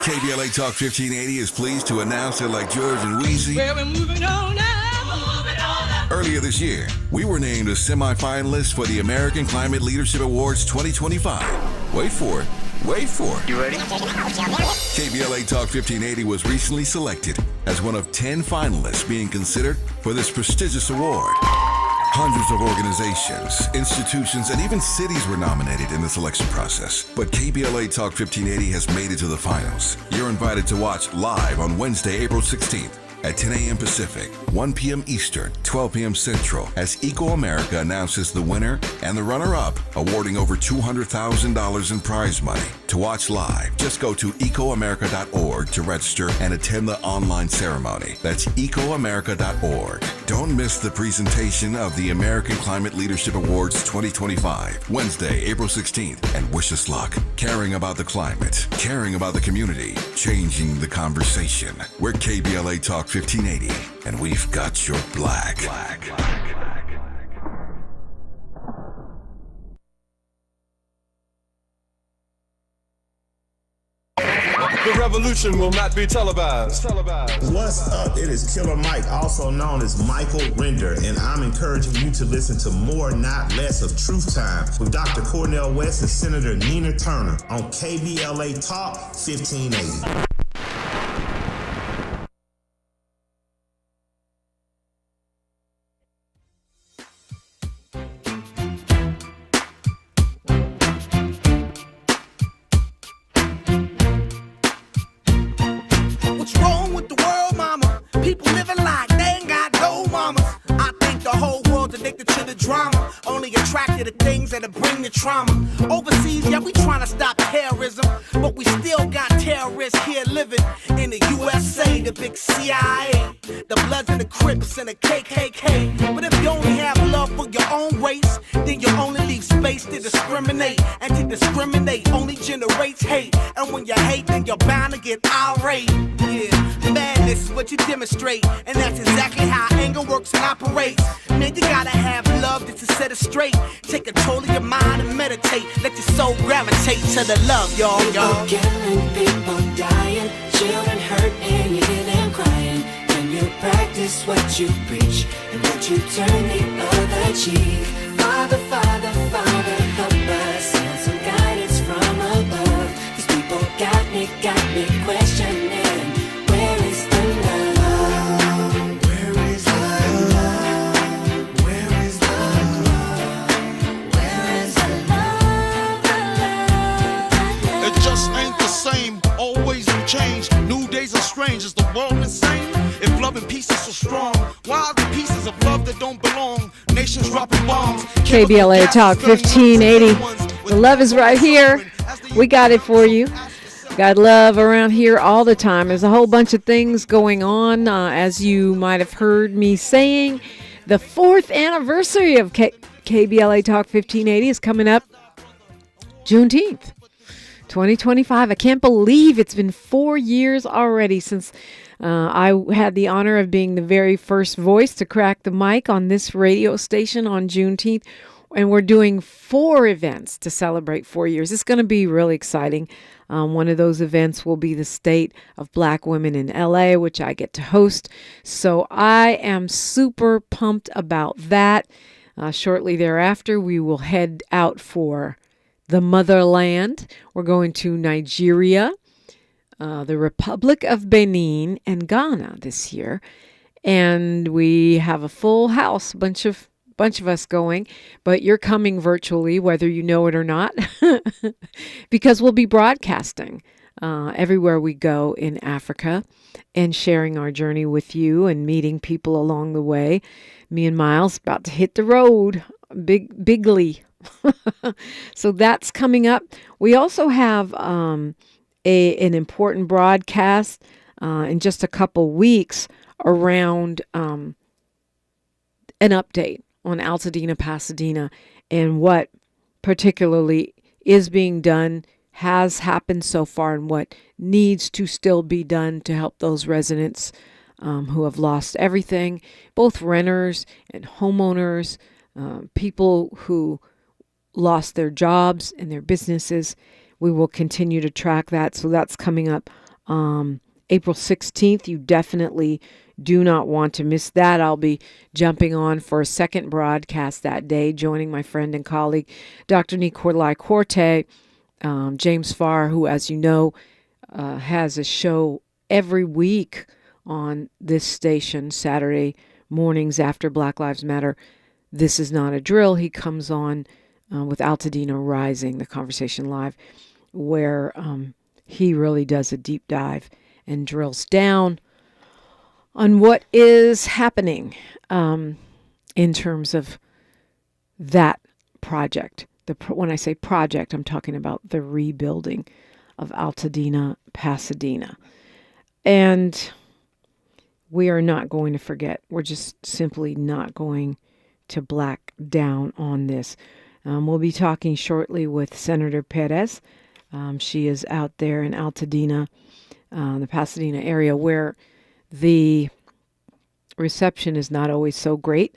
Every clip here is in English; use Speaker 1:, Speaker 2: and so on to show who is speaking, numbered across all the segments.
Speaker 1: KBLA Talk 1580 is pleased to announce that, like George and Weezy,
Speaker 2: we're moving on now.
Speaker 1: Earlier this year, we were named a semifinalist for the American Climate Leadership Awards 2025. Wait for it. Wait for it.
Speaker 3: You ready?
Speaker 1: KBLA Talk 1580 was recently selected as one of 10 finalists being considered for this prestigious award. Hundreds of organizations, institutions, and even cities were nominated in the selection process. But KBLA Talk 1580 has made it to the finals. You're invited to watch live on Wednesday, April 16th at 10 a.m. Pacific, 1 p.m. Eastern, 12 p.m. Central, as Eco America announces the winner and the runner-up, awarding over $200,000 in prize money. To watch live, just go to ecoamerica.org to register and attend the online ceremony. That's ecoamerica.org. Don't miss the presentation of the American Climate Leadership Awards 2025, Wednesday, April 16th, and wish us luck. Caring about the climate, caring about the community, changing the conversation. We're KBLA Talk 1580, and we've got your black.
Speaker 4: The revolution will not be televised.
Speaker 5: What's up? It is Killer Mike, also known as Michael Render, and I'm encouraging you to listen to more, not less, of Truth Time with Dr. Cornel West and Senator Nina Turner on KBLA Talk 1580.
Speaker 6: Trauma. Overseas, yeah, we trying to stop terrorism, but we still got terrorists here living in the USA, the big CIA, the Bloods and the Crips and the KKK. But if you only have love for your own race, then you only leave space to discriminate, and to discriminate only generates hate. And when you hate, then you're bound to get irate. Yeah, madness is what you demonstrate, and that's exactly how anger works and operates. Man, you gotta have love just to set it straight. Take control of your mind and meditate. Let your soul gravitate to the love, y'all.
Speaker 7: People killing, people dying, children hurt and you hear them crying. When you practice what you preach and what you turn the other cheek. Father, Father, Father, help us. Send some guidance from above. These people got me questioning. Where is the love? Where is the love? Where is the love? Where is the love?
Speaker 8: It just ain't the same. Always new change. New days are strange. Is the world insane? If love and peace is so strong, why are the pieces of love that don't belong? Nations dropping bombs.
Speaker 9: KBLA Talk 1580. The love is right here. We got it for you. Got love around here all the time. There's a whole bunch of things going on. As you might have heard me saying, the 4th anniversary of KBLA Talk 1580 is coming up Juneteenth, 2025. I can't believe it's been 4 years already since I had the honor of being the very first voice to crack the mic on this radio station on Juneteenth. And we're doing 4 events to celebrate 4 years. It's going to be really exciting. One of those events will be the State of Black Women in LA, which I get to host. So I am super pumped about that. Shortly thereafter, we will head out for the motherland. We're going to Nigeria, the Republic of Benin, and Ghana this year. And we have a full house, bunch of us going, but you're coming virtually, whether you know it or not, because we'll be broadcasting everywhere we go in Africa and sharing our journey with you and meeting people along the way. Me and Miles about to hit the road bigly. So that's coming up. We also have an important broadcast in just a couple weeks around an update on Altadena, Pasadena, and what particularly is being done, has happened so far, and what needs to still be done to help those residents who have lost everything, both renters and homeowners, people who lost their jobs and their businesses. We will continue to track that. So that's coming up April 16th. You definitely do not want to miss that. I'll be jumping on for a second broadcast that day, joining my friend and colleague, Dr. Nicolai Corte, James Farr, who, as you know, has a show every week on this station, Saturday mornings after Black Lives Matter. This is not a drill. He comes on with Altadena Rising, the Conversation Live, where he really does a deep dive and drills down on what is happening in terms of that project. When I say project, I'm talking about the rebuilding of Altadena, Pasadena. And we are not going to forget. We're just simply not going to black down on this. We'll be talking shortly with Senator Perez. She is out there in Altadena, the Pasadena area, where the reception is not always so great.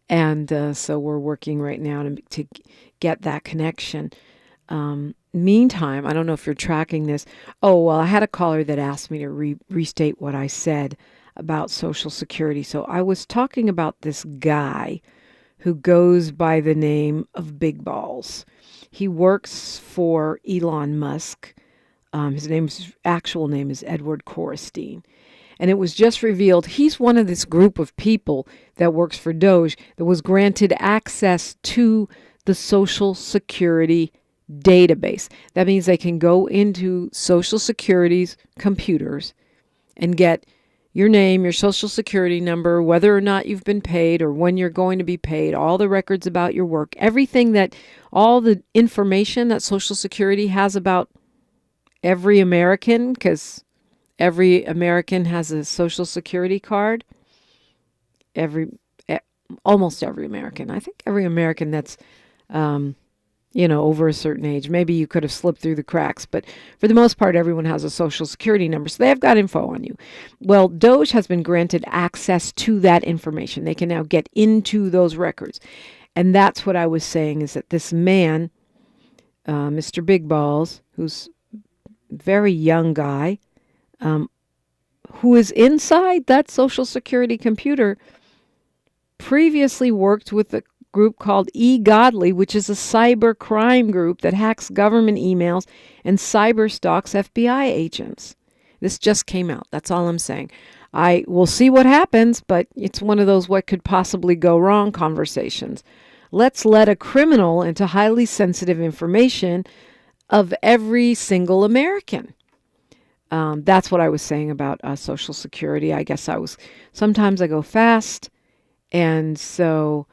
Speaker 9: And so we're working right now to get that connection. Meantime, I don't know if you're tracking this. Oh, well, I had a caller that asked me to restate what I said about Social Security. So I was talking about this guy who goes by the name of Big Balls. He works for Elon Musk. His actual name is Edward Korestein. And it was just revealed he's one of this group of people that works for Doge that was granted access to the Social Security database. That means they can go into Social Security's computers and get your name, your Social Security number, whether or not you've been paid or when you're going to be paid, all the records about your work, all the information that Social Security has about every American, because every American has a Social Security card. Almost every American. I think every American that's over a certain age. Maybe you could have slipped through the cracks, but for the most part, everyone has a Social Security number, so they've got info on you. Well, Doge has been granted access to that information. They can now get into those records. And that's what I was saying, is that this man, Mr. Big Balls, who's a very young guy, who is inside that Social Security computer, previously worked with a group called eGodly, which is a cyber crime group that hacks government emails and cyber stalks FBI agents. This just came out. That's all I'm saying. I will see what happens, but it's one of those what could possibly go wrong conversations. Let's let a criminal into highly sensitive information of every single American. That's what I was saying about Social Security. I guess sometimes I go fast, and so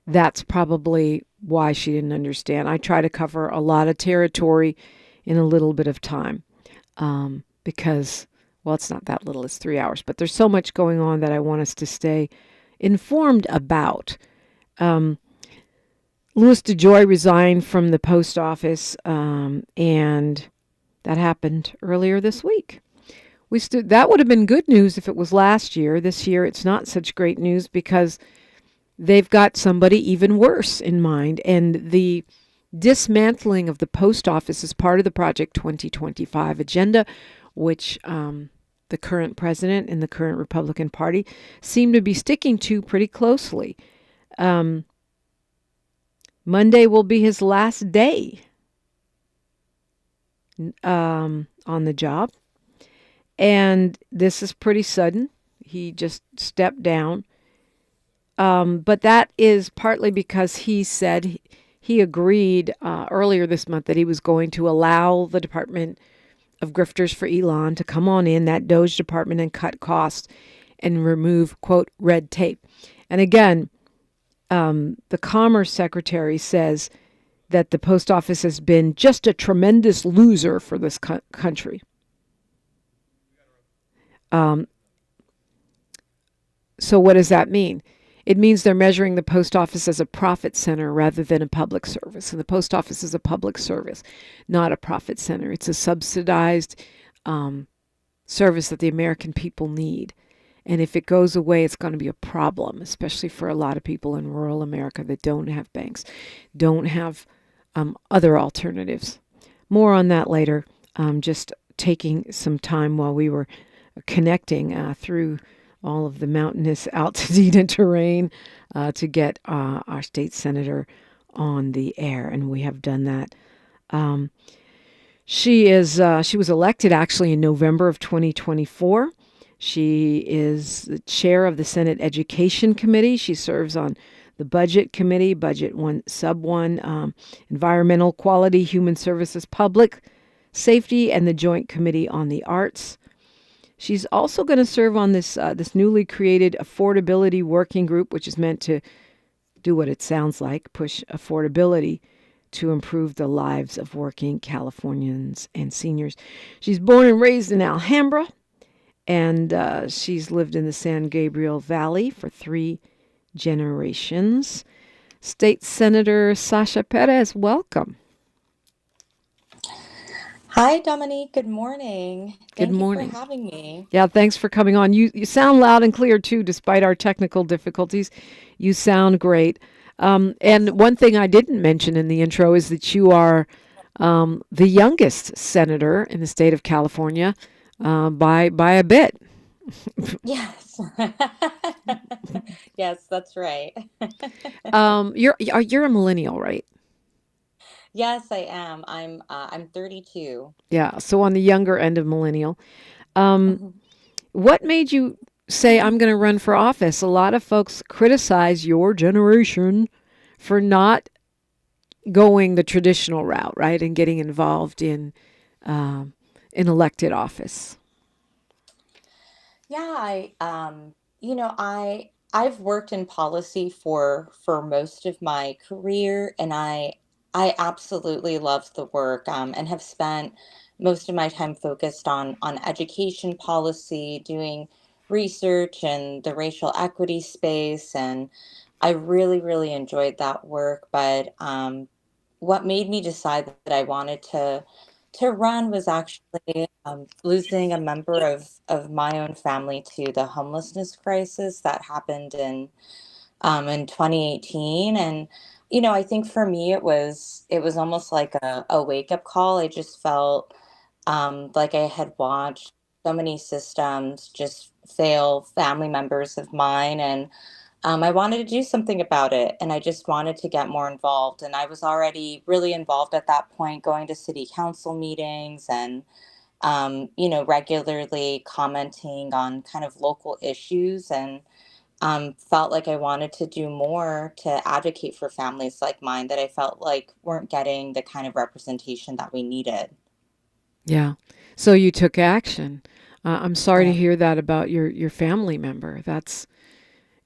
Speaker 9: that's probably why she didn't understand. I try to cover a lot of territory in a little bit of time because, well, it's not that little, it's 3 hours, but there's so much going on that I want us to stay informed about. Louis DeJoy resigned from the post office, and that happened earlier this week. That would have been good news if it was last year. This year, it's not such great news because they've got somebody even worse in mind. And the dismantling of the post office is part of the Project 2025 agenda, which the current president and the current Republican Party seem to be sticking to pretty closely. Monday will be his last day on the job. And this is pretty sudden. He just stepped down. But that is partly because he said he agreed earlier this month that he was going to allow the Department of Grifters for Elon to come on in, that Doge department, and cut costs and remove, quote, red tape. And again, the Commerce Secretary says that the post office has been just a tremendous loser for this country. So what does that mean? It means they're measuring the post office as a profit center rather than a public service. And the post office is a public service, not a profit center. It's a subsidized service that the American people need. And if it goes away, it's going to be a problem, especially for a lot of people in rural America that don't have banks, don't have other alternatives. More on that later. just taking some time while we were connecting through all of the mountainous Altadena terrain to get our state senator on the air, and we have done that. She was elected actually in November of 2024. She is the chair of the Senate Education Committee. She serves on the Budget Committee, Budget 1, Sub 1, Environmental Quality, Human Services, Public Safety, and the Joint Committee on the Arts. She's also going to serve on this newly created Affordability Working Group, which is meant to do what it sounds like, push affordability to improve the lives of working Californians and seniors. She's born and raised in Alhambra, and she's lived in the San Gabriel Valley for 3 generations. State Senator Sasha Perez, welcome.
Speaker 3: Hi, Dominique. Good morning.
Speaker 9: Good morning.
Speaker 3: Thank you for having me.
Speaker 9: Yeah, thanks for coming on. You sound loud and clear, too, despite our technical difficulties. You sound great. And one thing I didn't mention in the intro is that you are the youngest senator in the state of California by a bit.
Speaker 3: Yes. Yes, that's right.
Speaker 9: You're a millennial, right?
Speaker 3: Yes, I am. I'm 32.
Speaker 9: Yeah, so on the younger end of millennial.
Speaker 3: Mhm.
Speaker 9: What made you say, I'm going to run for office? A lot of folks criticize your generation for not going the traditional route, right, and getting involved in elected office.
Speaker 3: Yeah, I've worked in policy for most of my career, and I absolutely love the work, and have spent most of my time focused on education policy, doing research in the racial equity space, and I really, really enjoyed that work. But what made me decide that I wanted to run was actually losing a member of my own family to the homelessness crisis that happened in 2018. And I think for me it was almost like a wake-up call. I just felt like I had watched so many systems just fail family members of mine, and I wanted to do something about it, and I just wanted to get more involved. And I was already really involved at that point, going to city council meetings and regularly commenting on kind of local issues, and felt like I wanted to do more to advocate for families like mine that I felt like weren't getting the kind of representation that we needed.
Speaker 9: Yeah. So you took action. I'm sorry to
Speaker 3: Yeah.
Speaker 9: hear that about your family member. That's,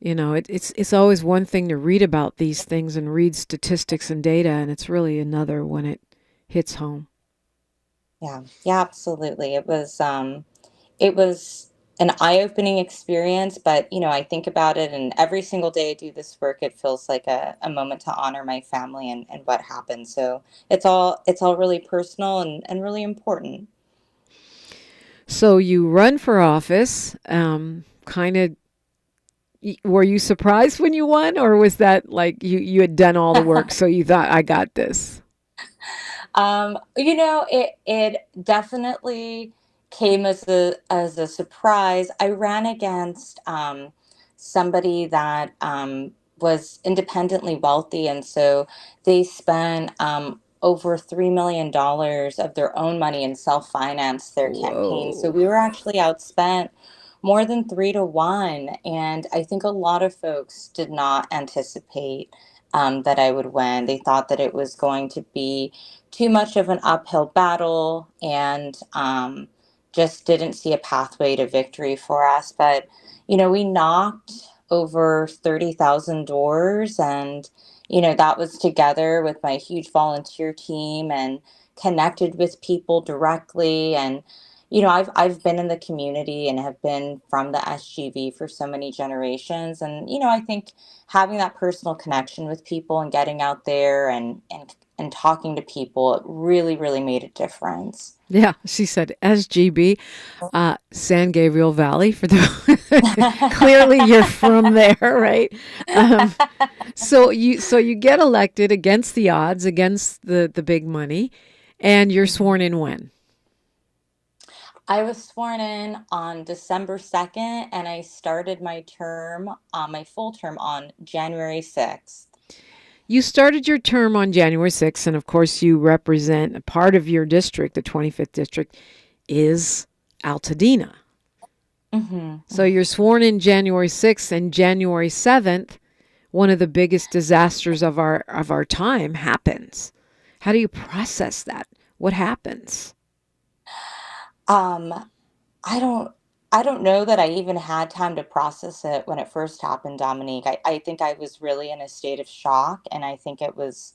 Speaker 9: it's always one thing to read about these things and read statistics and data, and it's really another when it hits home.
Speaker 3: Yeah, yeah, absolutely. It was an eye-opening experience, but I think about it, and every single day I do this work, it feels like a moment to honor my family and what happened. So it's all really personal and really important.
Speaker 9: So you run for office. Kind of, were you surprised when you won, or was that like you had done all the work, so you thought, I got this?
Speaker 3: It definitely came as a surprise. I ran against somebody that was independently wealthy, and so they spent over $3 million of their own money and self-finance their campaign. So
Speaker 9: Whoa.
Speaker 3: we were actually outspent more than 3 to 1, and I think a lot of folks did not anticipate that I would win. They thought that it was going to be too much of an uphill battle, and just didn't see a pathway to victory for us. But, we knocked over 30,000 doors, and, that was together with my huge volunteer team, and connected with people directly. And, I've been in the community and have been from the SGV for so many generations. And, I think having that personal connection with people and getting out there and talking to people, it really, really made a difference.
Speaker 9: Yeah, she said SGB, San Gabriel Valley. For the clearly you're from there, right? So you get elected against the odds, against the big money, and you're sworn in when?
Speaker 3: I was sworn in on December 2nd, and I started my term, my full term, on January 6th.
Speaker 9: You started your term on January 6th, and of course you represent a part of your district, the 25th district, is Altadena. So you're sworn in January 6th, and January 7th, one of the biggest disasters of our time happens. How do you process that? What happens?
Speaker 3: I don't know that I even had time to process it when it first happened, Dominique. I think I was really in a state of shock, and I think I was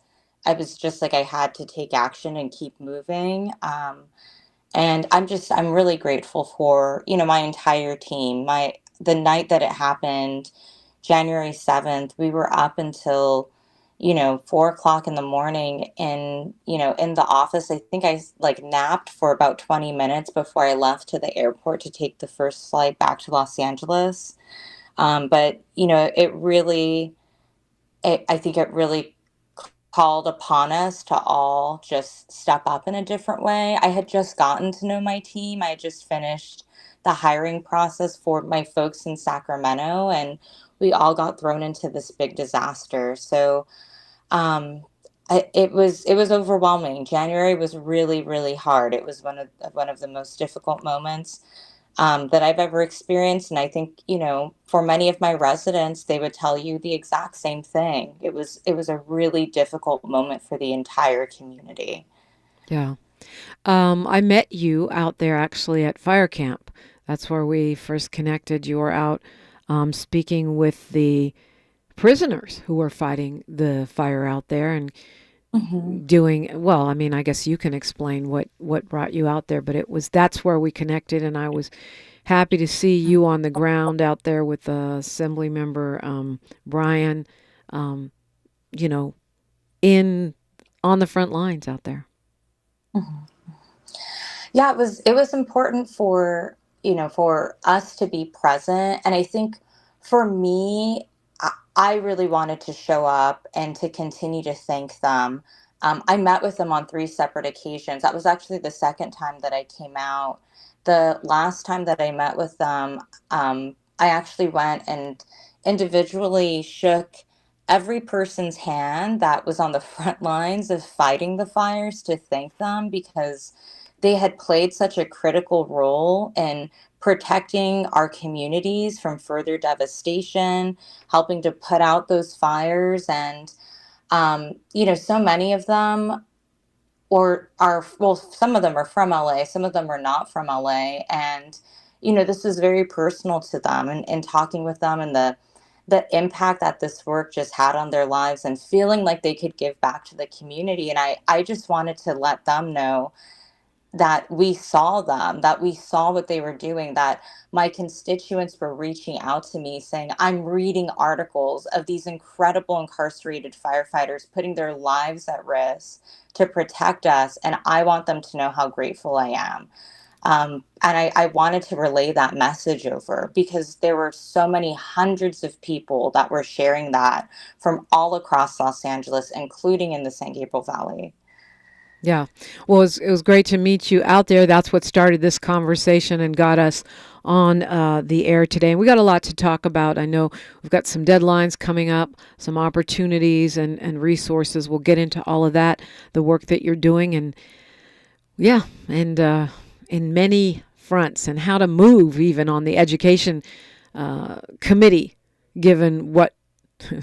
Speaker 3: just like I had to take action and keep moving. And I'm really grateful for, my entire team. The night that it happened, January 7th, we were up until 4 o'clock in the morning in the office. I think I like napped for about 20 minutes before I left to the airport to take the first flight back to Los Angeles. But I think it really called upon us to all just step up in a different way. I had just gotten to know my team. I had just finished the hiring process for my folks in Sacramento, and we all got thrown into this big disaster. So it was overwhelming. January was really, really hard. It was one of the most difficult moments that I've ever experienced. And I think, for many of my residents, they would tell you the exact same thing. It was a really difficult moment for the entire community.
Speaker 9: Yeah. I met you out there actually at fire camp. That's where we first connected. You were out speaking with the prisoners who were fighting the fire out there and doing, well, I mean, I guess you can explain what brought you out there, but that's where we connected, and I was happy to see you on the ground out there with Assembly Member Brian, on the front lines out there.
Speaker 3: Yeah, it was important for us to be present, and I think for me, I really wanted to show up and to continue to thank them. I met with them on 3 separate occasions. That was actually the second time that I came out. The last time that I met with them, I actually went and individually shook every person's hand that was on the front lines of fighting the fires to thank them, because they had played such a critical role in protecting our communities from further devastation, helping to put out those fires. And, so many of them some of them are from LA, some of them are not from LA. And, this was very personal to them, and talking with them, and the impact that this work just had on their lives, and feeling like they could give back to the community. And I just wanted to let them know that we saw them, that we saw what they were doing, that my constituents were reaching out to me saying, I'm reading articles of these incredible incarcerated firefighters putting their lives at risk to protect us, and I want them to know how grateful I am. And I wanted to relay that message over, because there were so many hundreds of people that were sharing that from all across Los Angeles, including in the San Gabriel Valley.
Speaker 9: Yeah. Well, it was great to meet you out there. That's what started this conversation and got us on the air today. And we got a lot to talk about. I know we've got some deadlines coming up, some opportunities and resources. We'll get into all of that, the work that you're doing, and in many fronts, and how to move even on the education committee, given what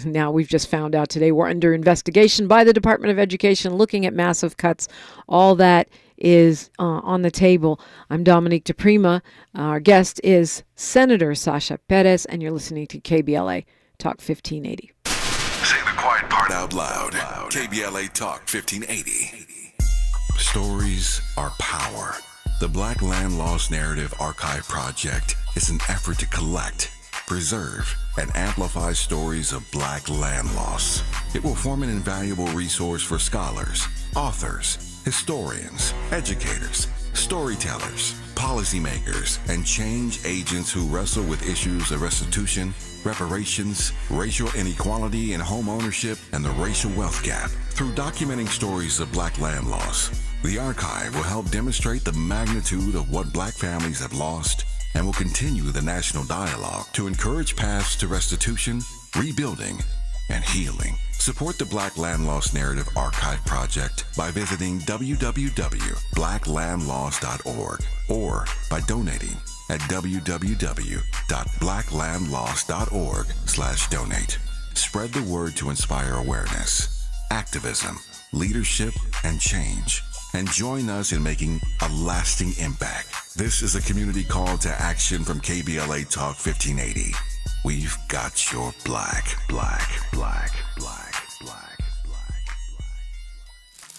Speaker 9: now we've just found out today we're under investigation by the Department of Education, looking at massive cuts. All that is on the table. I'm Dominique DiPrima. Our guest is Senator Sasha Perez, and you're listening to KBLA Talk 1580.
Speaker 1: Say the quiet part out loud. KBLA Talk 1580. Stories are power. The Black Land Lost Narrative Archive Project is an effort to collect, preserve, and amplify stories of Black land loss. It will form an invaluable resource for scholars, authors, historians, educators, storytellers, policymakers, and change agents who wrestle with issues of restitution, reparations, racial inequality in home ownership, and the racial wealth gap. Through documenting stories of Black land loss, The archive will help demonstrate the magnitude of what Black families have lost and will continue the national dialogue to encourage paths to restitution, rebuilding, and healing. Support the Black Land Lost Narrative Archive Project by visiting www.blacklandlost.org or by donating at www.blacklandlost.org/donate. Spread the word to inspire awareness, activism, leadership, and change. And join us in making a lasting impact. This is a community call to action from KBLA Talk 1580. We've got your black.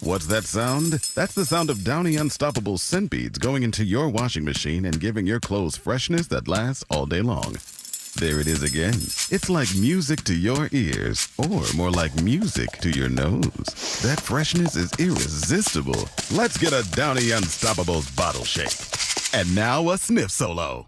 Speaker 10: What's that sound? That's the sound of Downy Unstoppable scent beads going into your washing machine and giving your clothes freshness that lasts all day long. There it is again. It's like music to your ears, or more like music to your nose. That freshness is irresistible. Let's get a Downy Unstoppables bottle shake. And now a sniff solo.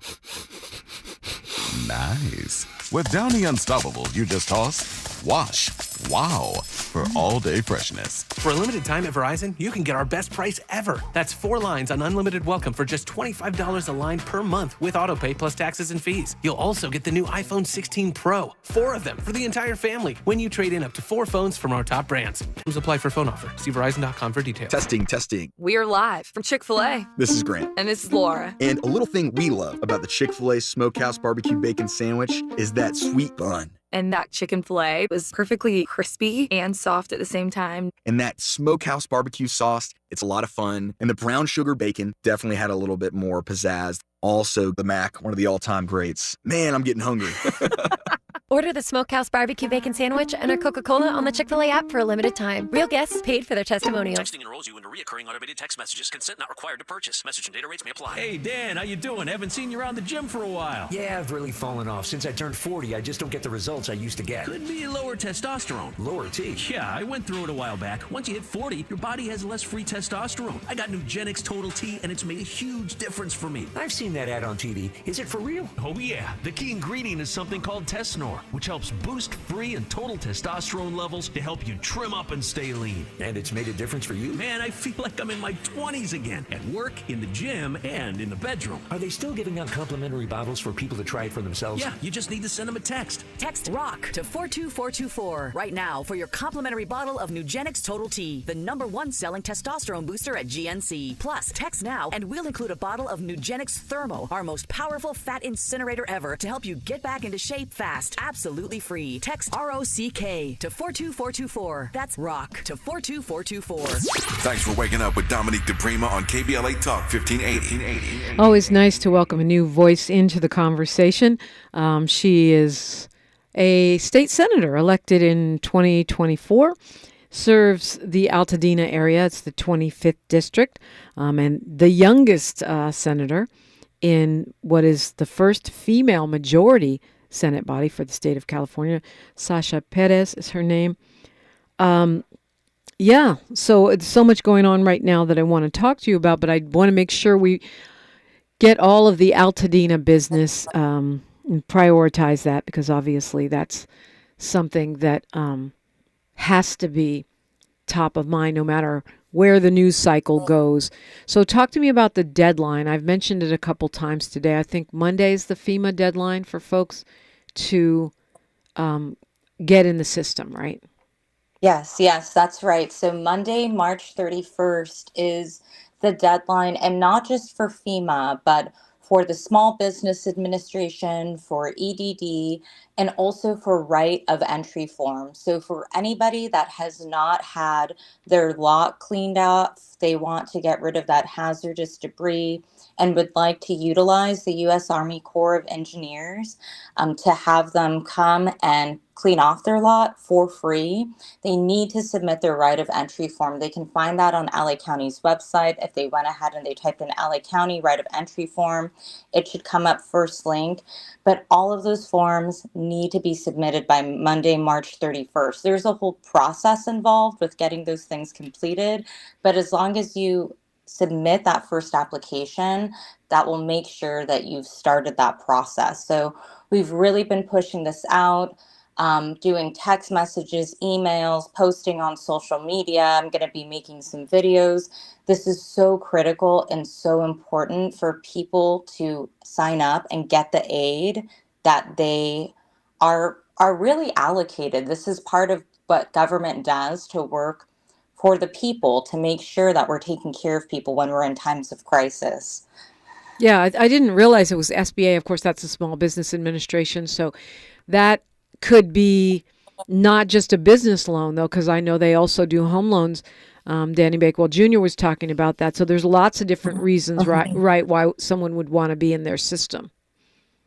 Speaker 10: Nice. With Downy Unstoppables, you just toss, wash, wow, for all-day freshness.
Speaker 11: For a limited time at Verizon, you can get our best price ever. That's 4 lines on unlimited welcome for just $25 a line per month with autopay plus taxes and fees. You'll also get the new iPhone 16 Pro, 4 of them for the entire family when you trade in up to 4 phones from our top brands. Terms apply for phone offer. See Verizon.com for details.
Speaker 12: Testing.
Speaker 13: We're live from Chick-fil-A.
Speaker 12: This is Grant.
Speaker 13: And this is Laura.
Speaker 12: And a little thing we love about the Chick-fil-A Smokehouse Barbecue Bacon Sandwich is that sweet bun.
Speaker 13: And that chicken filet was perfectly crispy and soft at the same time.
Speaker 12: And that Smokehouse Barbecue sauce, it's a lot of fun. And the brown sugar bacon definitely had a little bit more pizzazz. Also, the mac, one of the all-time greats. Man, I'm getting hungry.
Speaker 14: Order the Smokehouse Barbecue Bacon Sandwich and our Coca-Cola on the Chick-fil-A app for a limited time. Real guests paid for their testimonial.
Speaker 15: Texting enrolls you into recurring automated text messages. Consent not required to purchase. Message and data rates may apply.
Speaker 16: Hey, Dan, how you doing? Haven't seen you around the gym for a while.
Speaker 17: Yeah, I've really fallen off. Since I turned 40, I just don't get the results I used to get.
Speaker 16: Could be lower testosterone.
Speaker 17: Lower T?
Speaker 16: Yeah, I went through it a while back. Once you hit 40, your body has less free testosterone. I got Nugenix Total T, and it's made a huge difference for me.
Speaker 17: I've seen that ad on TV. Is it for real?
Speaker 16: Oh, yeah. The key ingredient is something called Tesnor, which helps boost free and total testosterone levels to help you trim up and stay lean.
Speaker 17: And it's made a difference for you?
Speaker 16: Man, I feel like I'm in my 20s again. At work, in the gym, and in the bedroom.
Speaker 17: Are they still giving out complimentary bottles for people to try it for themselves?
Speaker 16: Yeah, you just need to send them a text.
Speaker 18: Text ROCK to 42424 right now for your complimentary bottle of Nugenix Total T, the #1 selling testosterone booster at GNC. Plus, text now and we'll include a bottle of Nugenix Thermo, our most powerful fat incinerator ever, to help you get back into shape fast, absolutely free. Text ROCK to 42424. That's ROCK to 42424.
Speaker 1: Thanks for waking up with Dominique DiPrima on KBLA Talk 1580.
Speaker 9: Always nice to welcome a new voice into the conversation. She is a state senator elected in 2024, serves the Altadena area. It's the 25th district, and the youngest senator in what is the first female majority Senate body for the state of California. Sasha Perez is her name. So it's so much going on right now that I want to talk to you about, but I want to make sure we get all of the Altadena business and prioritize that, because obviously that's something that has to be top of mind no matter where the news cycle goes. So talk to me about the deadline. I've mentioned it a couple times today. I think Monday is the FEMA deadline for folks to get in the system, right?
Speaker 3: Yes, that's right. So Monday, March 31st is the deadline, and not just for FEMA, but for the Small Business Administration, for EDD, and also for right of entry forms. So for anybody that has not had their lot cleaned out, they want to get rid of that hazardous debris and would like to utilize the U.S. Army Corps of Engineers to have them come and clean off their lot for free, they need to submit their right of entry form. They can find that on LA County's website. If they went ahead and they typed in LA County right of entry form, it should come up first link. But all of those forms need to be submitted by Monday, March 31st. There's a whole process involved with getting those things completed, but as long as you submit that first application, that will make sure that you've started that process. So we've really been pushing this out. doing text messages, emails, posting on social media. I'm going to be making some videos. This is so critical and so important for people to sign up and get the aid that they are really allocated. This is part of what government does to work for the people, to make sure that we're taking care of people when we're in times of crisis.
Speaker 9: Yeah, I didn't realize it was SBA. Of course, that's the Small Business Administration. So that could be not just a business loan, though, because I know they also do home loans. Danny Bakewell Jr. was talking about that. So there's lots of different reasons, right, why someone would want to be in their system.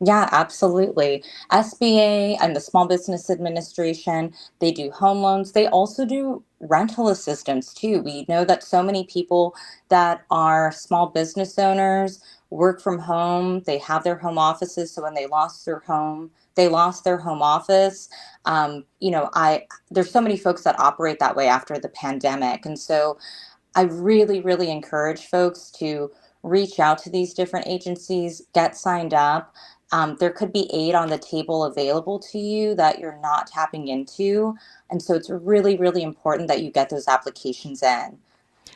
Speaker 3: Yeah, absolutely. SBA and the Small Business Administration, they do home loans. They also do rental assistance too. We know that so many people that are small business owners work from home. They have their home offices. So when they lost their home, they lost their home office. There's so many folks that operate that way after the pandemic. And so I really, really encourage folks to reach out to these different agencies, get signed up. There could be aid on the table available to you that you're not tapping into. And so it's really, really important that you get those applications in.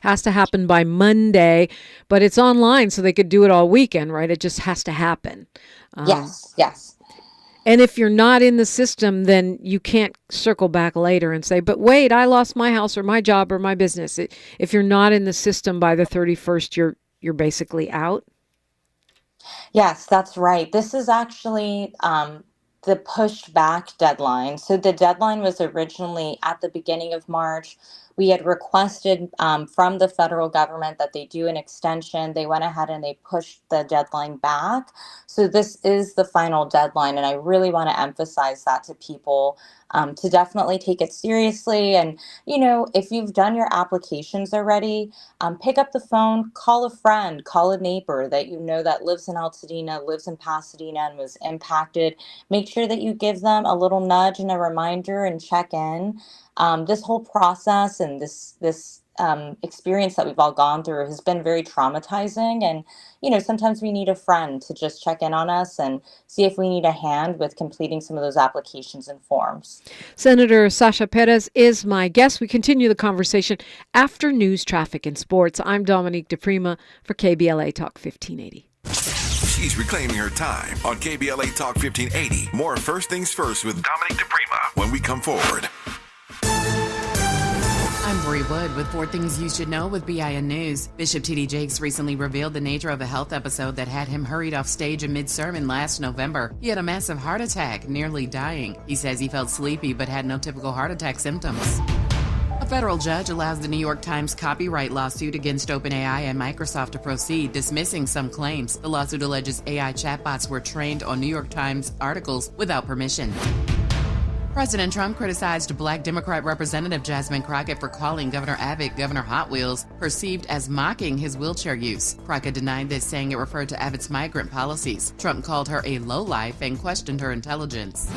Speaker 9: Has to happen by Monday, but it's online, so they could do it all weekend, right? It just has to happen.
Speaker 3: Yes.
Speaker 9: And if you're not in the system, then you can't circle back later and say, but wait, I lost my house or my job or my business. If you're not in the system by the 31st, you're basically out.
Speaker 3: Yes, that's right. This is actually the pushed back deadline. So the deadline was originally at the beginning of March. We had requested from the federal government that they do an extension. They went ahead and they pushed the deadline back. So this is the final deadline. And I really want to emphasize that to people to definitely take it seriously. And, if you've done your applications already, pick up the phone, call a friend, call a neighbor that you know that lives in Altadena, lives in Pasadena, and was impacted. Make sure that you give them a little nudge and a reminder and check in. This whole process and this experience that we've all gone through has been very traumatizing. And, sometimes we need a friend to just check in on us and see if we need a hand with completing some of those applications and forms.
Speaker 9: Senator Sasha Perez is my guest. We continue the conversation after news, traffic, and sports. I'm Dominique DiPrima for KBLA Talk 1580.
Speaker 1: She's reclaiming her time on KBLA Talk 1580. More First Things First with Dominique DiPrima when we come forward.
Speaker 19: I'm Bree Wood with 4 Things You Should Know with BIN News. Bishop T.D. Jakes recently revealed the nature of a health episode that had him hurried off stage amid sermon last November. He had a massive heart attack, nearly dying. He says he felt sleepy but had no typical heart attack symptoms. A federal judge allows the New York Times copyright lawsuit against OpenAI and Microsoft to proceed, dismissing some claims. The lawsuit alleges AI chatbots were trained on New York Times articles without permission. President Trump criticized Black Democrat Representative Jasmine Crockett for calling Governor Abbott Governor Hot Wheels, perceived as mocking his wheelchair use. Crockett denied this, saying it referred to Abbott's migrant policies. Trump called her a lowlife and questioned her intelligence.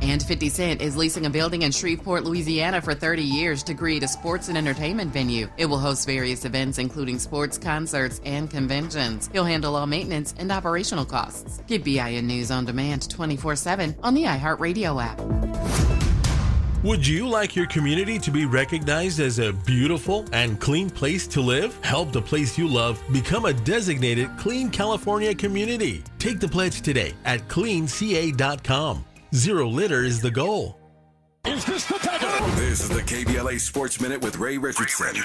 Speaker 19: And 50 Cent is leasing a building in Shreveport, Louisiana for 30 years to create a sports and entertainment venue. It will host various events, including sports, concerts, and conventions. He'll handle all maintenance and operational costs. Get BIN News on demand 24/7 on the iHeartRadio app.
Speaker 16: Would you like your community to be recognized as a beautiful and clean place to live? Help the place you love become a designated Clean California community. Take the pledge today at cleanca.com. 0 litter is the goal.
Speaker 1: This is the KBLA Sports Minute with Ray Richardson.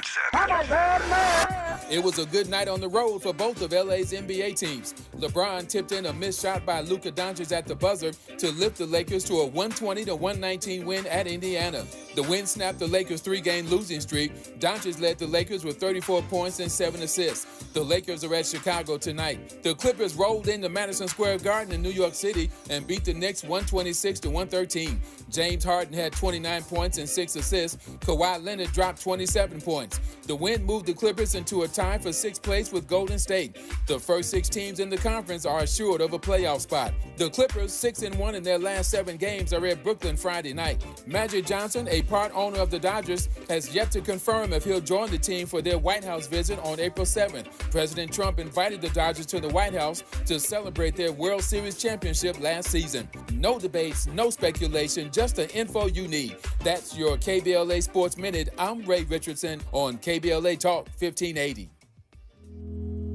Speaker 20: It was a good night on the road for both of LA's NBA teams. LeBron tipped in a missed shot by Luka Doncic at the buzzer to lift the Lakers to a 120-119 win at Indiana. The win snapped the Lakers' 3-game losing streak. Doncic led the Lakers with 34 points and 7 assists. The Lakers are at Chicago tonight. The Clippers rolled into Madison Square Garden in New York City and beat the Knicks 126-113. James Harden had 29 points and 6 assists. Kawhi Leonard dropped 27 points. The win moved the Clippers into a tie for 6th place with Golden State. The first 6 teams in the conference are assured of a playoff spot. The Clippers, 6-1 in their last 7 games, are at Brooklyn Friday night. Magic Johnson, a part owner of the Dodgers, has yet to confirm if he'll join the team for their White House visit on April 7th. President Trump invited the Dodgers to the White House to celebrate their World Series championship last season. No debates, no speculation, just the info you need. That's your KBLA Sports Minute. I'm Ray Richardson on KBLA Talk 1580.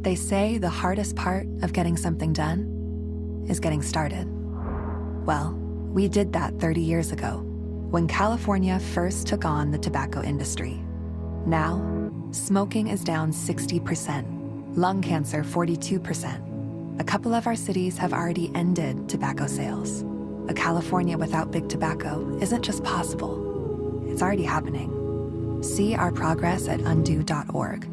Speaker 21: They say the hardest part of getting something done is getting started. Well, we did that 30 years ago when California first took on the tobacco industry. Now, smoking is down 60%, lung cancer 42%. A couple of our cities have already ended tobacco sales. A California without big tobacco isn't just possible, it's already happening. See our progress at undo.org.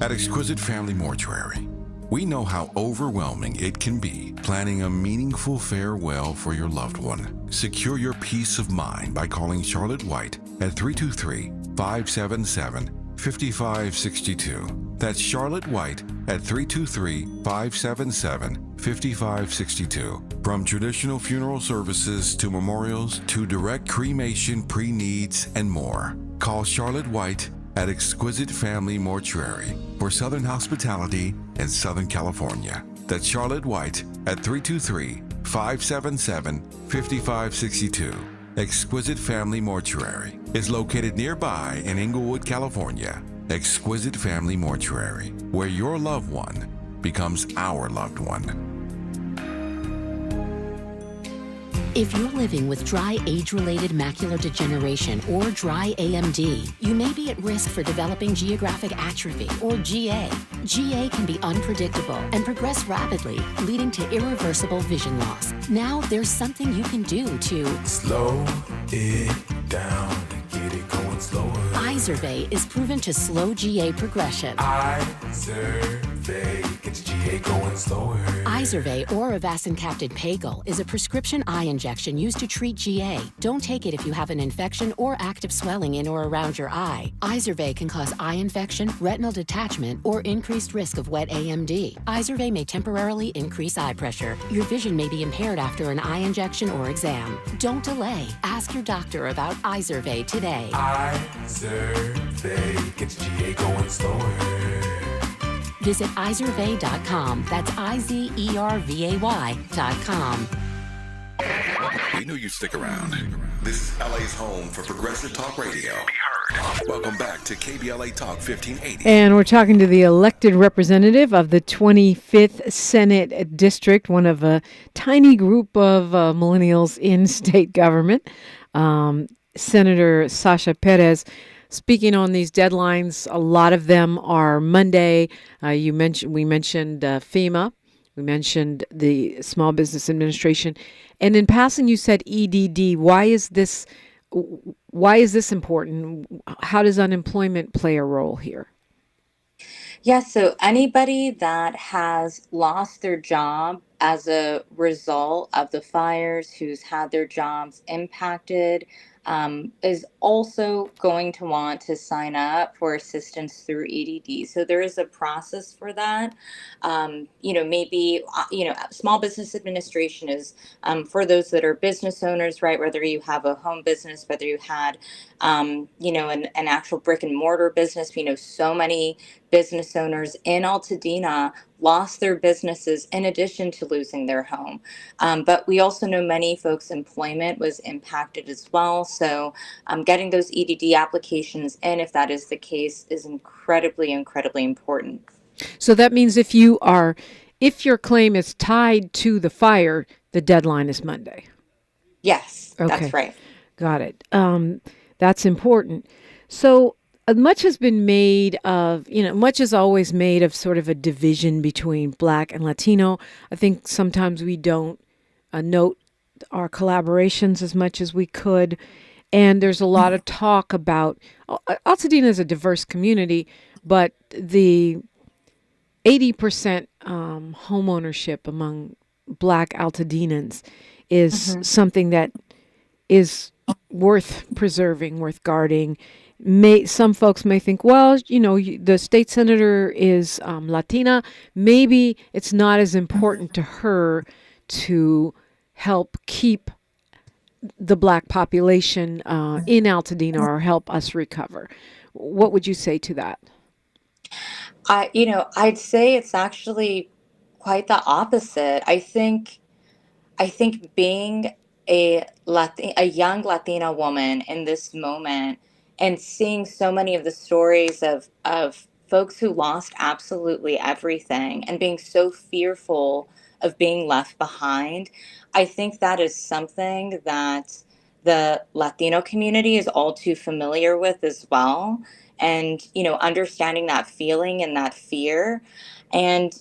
Speaker 1: At Exquisite Family Mortuary, we know how overwhelming it can be planning a meaningful farewell for your loved one. Secure your peace of mind by calling Charlotte White at 323-577-5562. That's Charlotte White at 323-577-5562. From traditional funeral services to memorials to direct cremation, pre-needs, and more. Call Charlotte White at Exquisite Family Mortuary for Southern hospitality in Southern California. That's Charlotte White at 323-577-5562. Exquisite Family Mortuary is located nearby in Inglewood, California. Exquisite Family Mortuary, where your loved one becomes our loved one.
Speaker 22: If you're living with dry age-related macular degeneration or dry AMD, you may be at risk for developing geographic atrophy or GA. GA can be unpredictable and progress rapidly, leading to irreversible vision loss. Now there's something you can do to
Speaker 23: slow it down and get it going slower.
Speaker 22: Izervay is proven to slow GA progression.
Speaker 23: Izervay gets GA going slower.
Speaker 22: Izervay or avacincaptad pagel is a prescription eye injection used to treat GA. Don't take it if you have an infection or active swelling in or around your eye. Izervay can cause eye infection, retinal detachment, or increased risk of wet AMD. Izervay may temporarily increase eye pressure. Your vision may be impaired after an eye injection or exam. Don't delay. Ask your doctor about Izervay today.
Speaker 23: Izervay gets GA going slower.
Speaker 22: Visit Izervay.com. That's IZERVAY.com.
Speaker 1: We knew you'd stick around. This is LA's home for progressive talk radio. Welcome back to KBLA Talk 1580.
Speaker 9: And we're talking to the elected representative of the 25th Senate District, one of a tiny group of millennials in state government, Senator Sasha Perez. Speaking on these deadlines, a lot of them are Monday. We mentioned FEMA. We mentioned the Small Business Administration. And in passing, you said EDD. Why is this important? How does unemployment play a role here?
Speaker 3: Yes, so anybody that has lost their job as a result of the fires, who's had their jobs impacted, is also going to want to sign up for assistance through EDD. So there is a process for that. Small Business Administration is for those that are business owners, right? Whether you have a home business, whether you had, an actual brick and mortar business. We know so many business owners in Altadena lost their businesses in addition to losing their home. But we also know many folks' employment was impacted as well. So getting those EDD applications in, if that is the case, is incredibly, incredibly important.
Speaker 9: So that means if your claim is tied to the fire, the deadline is Monday.
Speaker 3: Yes,
Speaker 9: okay.
Speaker 3: That's right.
Speaker 9: Got it. That's important. So much has been made of, much is always made of sort of a division between Black and Latino. I think sometimes we don't note our collaborations as much as we could. And there's a lot of talk about, Altadena is a diverse community, but the 80% home ownership among Black Altadenans is something that is worth preserving, worth guarding. Some folks may think, well, the state senator is Latina. Maybe it's not as important to her to help keep the Black population in Altadena or help us recover. What would you say to that?
Speaker 3: I'd say it's actually quite the opposite. I think being a young Latina woman in this moment and seeing so many of the stories of folks who lost absolutely everything and being so fearful of being left behind, I think that is something that the Latino community is all too familiar with as well. And, understanding that feeling and that fear. And,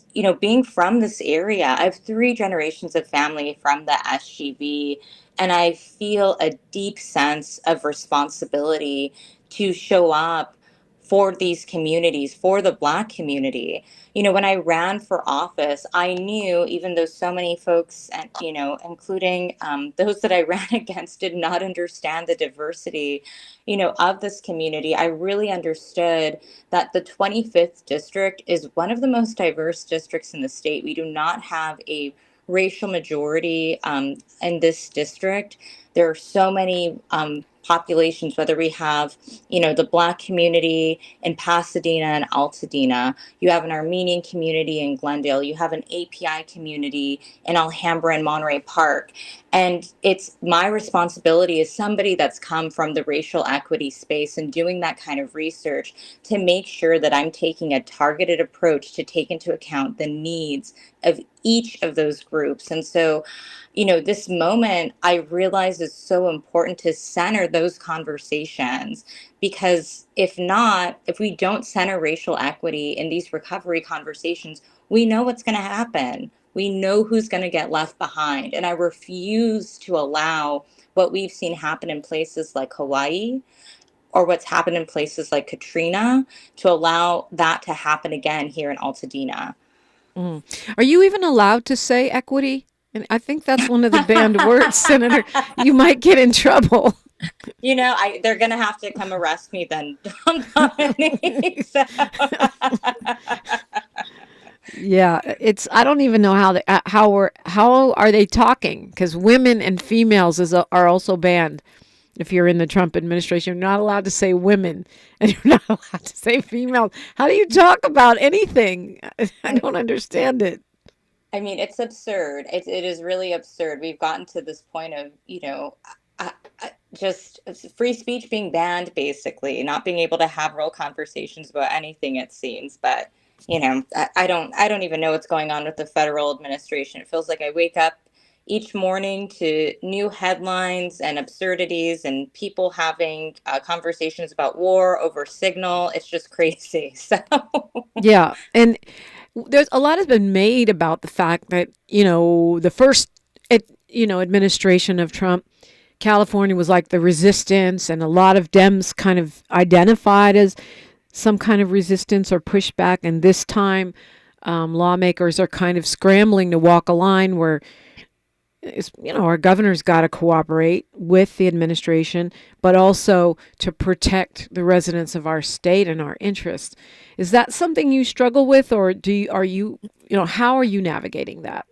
Speaker 3: being from this area, I have 3 generations of family from the SGB, and I feel a deep sense of responsibility to show up for these communities, for the Black community. When I ran for office, I knew, even though so many folks, and including those that I ran against, did not understand the diversity, of this community, I really understood that the 25th district is one of the most diverse districts in the state. We do not have a racial majority in this district. There are so many populations, whether we have, the Black community in Pasadena and Altadena, you have an Armenian community in Glendale, you have an API community in Alhambra and Monterey Park. And it's my responsibility as somebody that's come from the racial equity space and doing that kind of research to make sure that I'm taking a targeted approach to take into account the needs of each of those groups. And so, this moment I realize is so important to center those conversations, because if we don't center racial equity in these recovery conversations, we know what's going to happen. We know who's going to get left behind. And I refuse to allow what we've seen happen in places like Hawaii or what's happened in places like Katrina to allow that to happen again here in Altadena.
Speaker 9: Are you even allowed to say equity? And I think that's one of the banned words, Senator. You might get in trouble.
Speaker 3: They're going to have to come arrest me then, Dominique. So.
Speaker 9: Yeah, I don't even know how are they talking? Because women and females are also banned. If you're in the Trump administration, you're not allowed to say women and you're not allowed to say females. How do you talk about anything? I don't understand it.
Speaker 3: I mean, it's absurd. It is really absurd. We've gotten to this point of, just free speech being banned, basically, not being able to have real conversations about anything, it seems. But, I don't even know what's going on with the federal administration. It feels like I wake up each morning to new headlines and absurdities and people having conversations about war over Signal. It's just crazy. So
Speaker 9: yeah, and there's a lot has been made about the fact that the first administration of Trump, California was like the resistance, and a lot of Dems kind of identified as some kind of resistance or pushback. And this time, lawmakers are kind of scrambling to walk a line where our governor's got to cooperate with the administration, but also to protect the residents of our state and our interests. Is that something you struggle with, or how are you navigating that?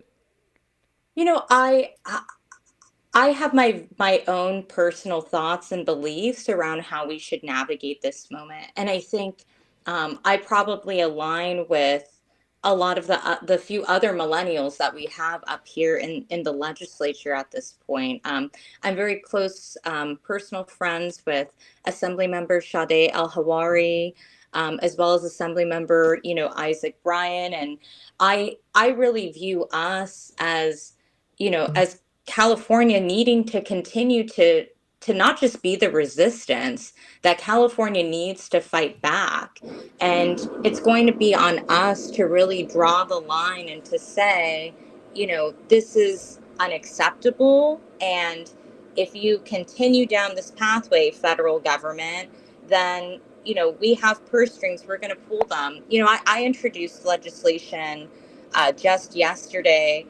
Speaker 3: I have my own personal thoughts and beliefs around how we should navigate this moment, and I think I probably align with a lot of the few other millennials that we have up here in the legislature at this point. I'm very close personal friends with Assemblymember Sade El-Hawari, as well as Assemblymember, Isaac Bryan. And I really view us as, as California needing to continue to not just be the resistance, that California needs to fight back. And it's going to be on us to really draw the line and to say, this is unacceptable. And if you continue down this pathway, federal government, then, we have purse strings, we're going to pull them. I introduced legislation just yesterday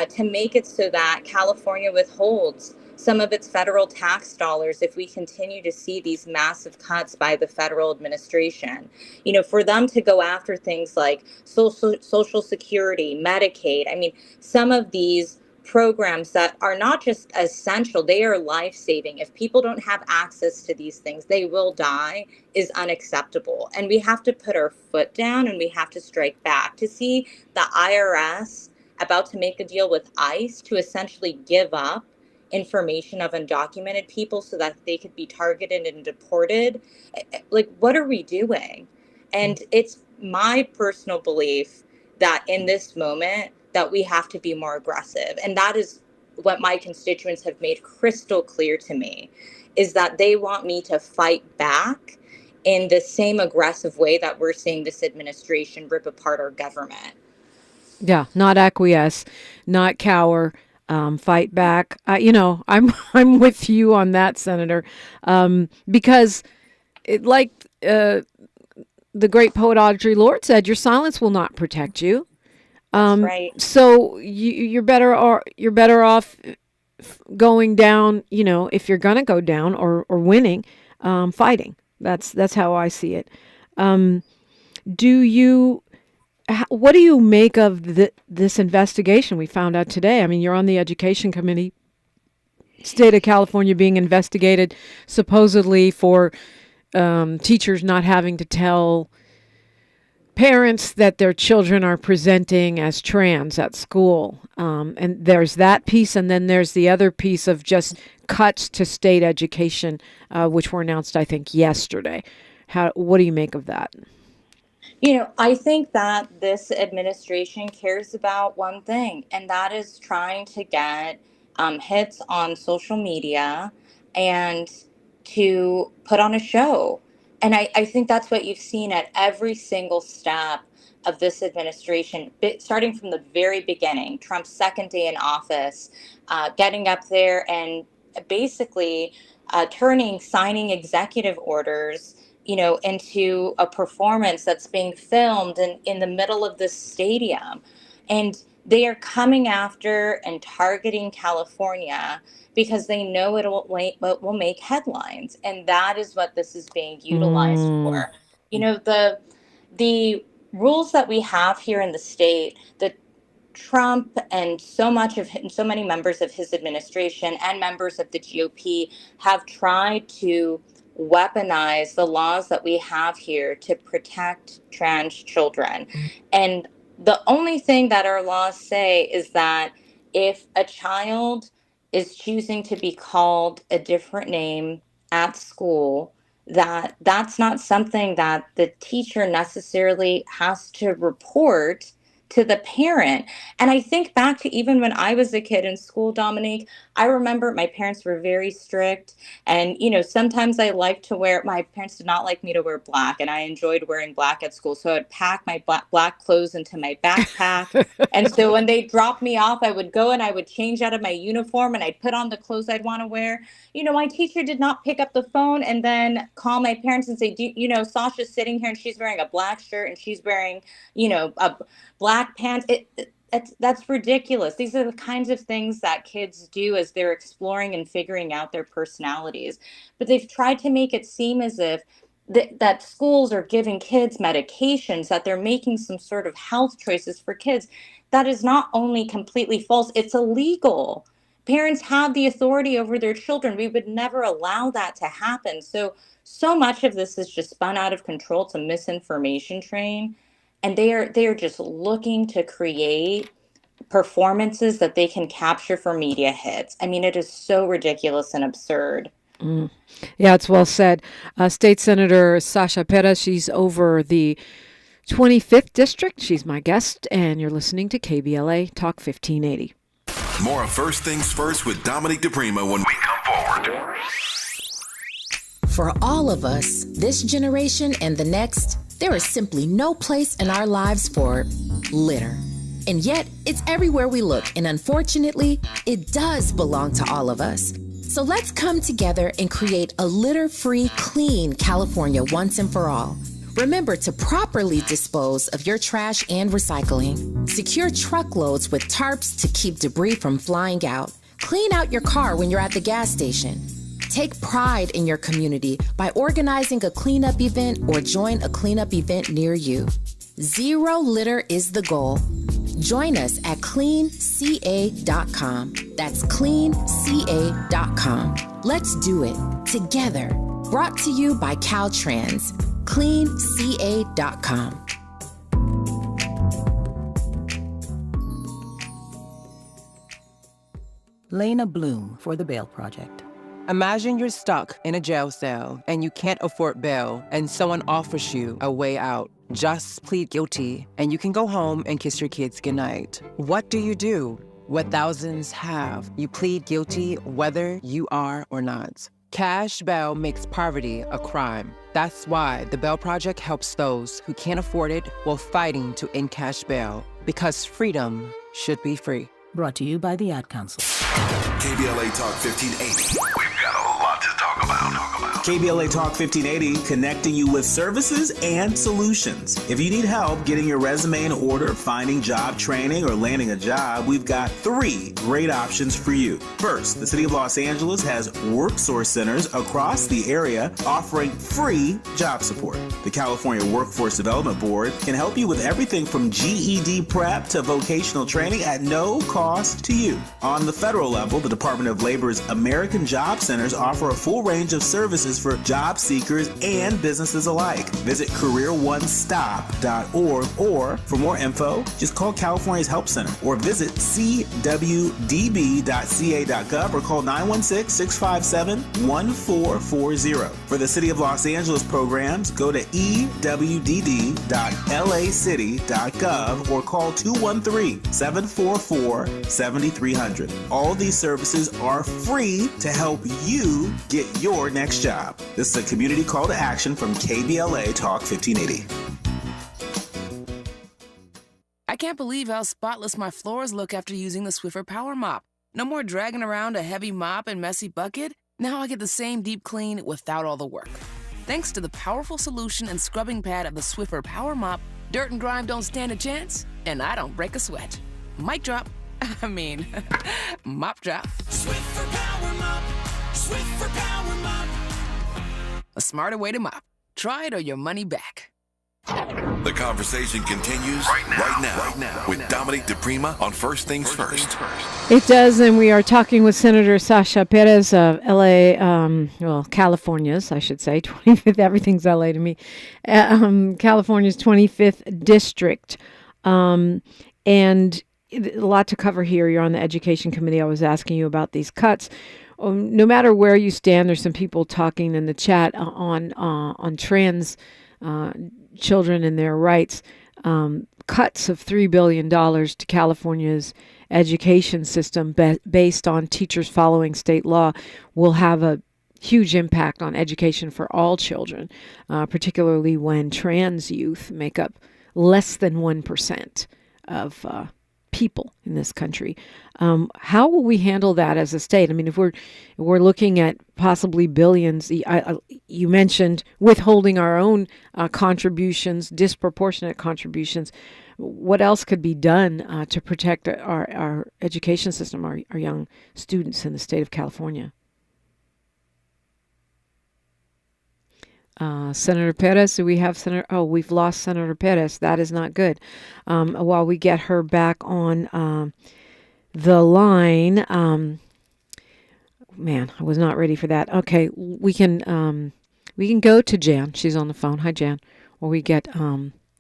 Speaker 3: to make it so that California withholds some of its federal tax dollars if we continue to see these massive cuts by the federal administration. You know, for them to go after things like Social Security, Medicaid, I mean, some of these programs that are not just essential, they are life-saving. If people don't have access to these things, they will die, is unacceptable. And we have to put our foot down and we have to strike back. To see the IRS about to make a deal with ICE to essentially give up information of undocumented people so that they could be targeted and deported, like, what are we doing? And it's my personal belief that in this moment that we have to be more aggressive. And that is what my constituents have made crystal clear to me, is that they want me to fight back in the same aggressive way that we're seeing this administration rip apart our government.
Speaker 9: Yeah, not acquiesce, not cower, fight back. I'm with you on that, Senator, because the great poet Audre Lorde said, your silence will not protect you.
Speaker 3: That's right.
Speaker 9: So you're better off going down, if you're going to go down or winning, fighting. That's how I see it. What do you make of this investigation we found out today? I mean, you're on the Education Committee. State of California being investigated supposedly for teachers not having to tell parents that their children are presenting as trans at school. And there's that piece, and then there's the other piece of just cuts to state education, which were announced, I think, yesterday. What do you make of that?
Speaker 3: I think that this administration cares about one thing, and that is trying to get hits on social media and to put on a show. And I think that's what you've seen at every single step of this administration, starting from the very beginning, Trump's second day in office, getting up there and basically signing executive orders, into a performance that's being filmed in the middle of this stadium. And they are coming after and targeting California because they know it will make headlines. And that is what this is being utilized for. The rules that we have here in the state, that Trump and so many members of his administration and members of the GOP have tried to weaponize the laws that we have here to protect trans children. And the only thing that our laws say is that if a child is choosing to be called a different name at school, that's not something that the teacher necessarily has to report to the parent. And I think back to even when I was a kid in school, Dominique, I remember my parents were very strict. And, sometimes my parents did not like me to wear black, and I enjoyed wearing black at school. So I'd pack my black clothes into my backpack. And so when they dropped me off, I would go and I would change out of my uniform and I'd put on the clothes I'd want to wear. My teacher did not pick up the phone and then call my parents and say, Sasha's sitting here and she's wearing a black shirt and she's wearing, a black pants. That's ridiculous. These are the kinds of things that kids do as they're exploring and figuring out their personalities. But they've tried to make it seem as if that schools are giving kids medications, that they're making some sort of health choices for kids. That is not only completely false, it's illegal. Parents have the authority over their children. We would never allow that to happen. So much of this is just spun out of control. It's a misinformation train. And they are just looking to create performances that they can capture for media hits. I mean, it is so ridiculous and absurd.
Speaker 9: Yeah, it's well said. State Senator Sasha Perez, she's over the 25th District. She's my guest, and you're listening to KBLA Talk 1580.
Speaker 1: More of First Things First with Dominique DiPrima when we come forward.
Speaker 2: For all of us, this generation and the next, there is simply no place in our lives for litter. And yet, it's everywhere we look, and unfortunately, it does belong to all of us. So let's come together and create a litter-free, clean California once and for all. Remember to properly dispose of your trash and recycling. Secure truckloads with tarps to keep debris from flying out. Clean out your car when you're at the gas station. Take pride in your community by organizing a cleanup event or join a cleanup event near you. Zero litter is the goal. Join us at cleanca.com. That's cleanca.com. Let's do it together. Brought to you by Caltrans. cleanca.com.
Speaker 4: Lena Bloom for the Bail Project.
Speaker 5: Imagine you're stuck in a jail cell and you can't afford bail and someone offers you a way out. Just plead guilty and you can go home and kiss your kids goodnight. What do you do? What thousands have. You plead guilty whether you are or not. Cash bail makes poverty a crime. That's why the Bail Project helps those who can't afford it while fighting to end cash bail. Because freedom should be free.
Speaker 4: Brought to you by the Ad Council.
Speaker 1: KBLA Talk 1580.
Speaker 6: We've got a lot to talk about. KBLA Talk 1580, connecting you with services and solutions. If you need help getting your resume in order, finding job training, or landing a job, we've got 3 great options for you. First, the City of Los Angeles has WorkSource centers across the area offering free job support. The California Workforce Development Board can help you with everything from GED prep to vocational training at no cost to you. On the federal level, the Department of Labor's American Job Centers offer a full range of services for job seekers and businesses alike. Visit careeronestop.org, or for more info, just call California's Help Center or visit cwdb.ca.gov or call 916-657-1440. For the City of Los Angeles programs, go to ewdd.lacity.gov or call 213-744-7300. All these services are free to help you get your next job. This is a community call to action from KBLA Talk 1580.
Speaker 24: I can't believe how spotless my floors look after using the Swiffer Power Mop. No more dragging around a heavy mop and messy bucket. Now I get the same deep clean without all the work. Thanks to the powerful solution and scrubbing pad of the Swiffer Power Mop, dirt and grime don't stand a chance, and I don't break a sweat. Mic drop. Mop drop.
Speaker 7: Swiffer Power Mop. Swiffer Power Mop.
Speaker 24: A smarter way to mop. Try it or your money back.
Speaker 1: The conversation continues right now with Dominique DiPrima on First Things First.
Speaker 9: It does, and we are talking with Senator Sasha Perez of LA, California's, I should say, 25th, everything's LA to me, California's 25th District. And a lot to cover here. You're on the Education Committee. I was asking you about these cuts. No matter where you stand, there's some people talking in the chat on trans children and their rights. Cuts of $3 billion to California's education system based on teachers following state law will have a huge impact on education for all children, particularly when trans youth make up less than 1% of people in this country. How will we handle that as a state? I mean, if we're looking at possibly billions, you mentioned withholding our own contributions, disproportionate contributions. What else could be done to protect our education system, our young students in the state of California? Senator Perez, do we have Senator? Oh, we've lost Senator Perez. That is not good. While we get her back on the line, man, I was not ready for that. Okay, we can go to Jan. She's on the phone. Hi, Jan. Or we get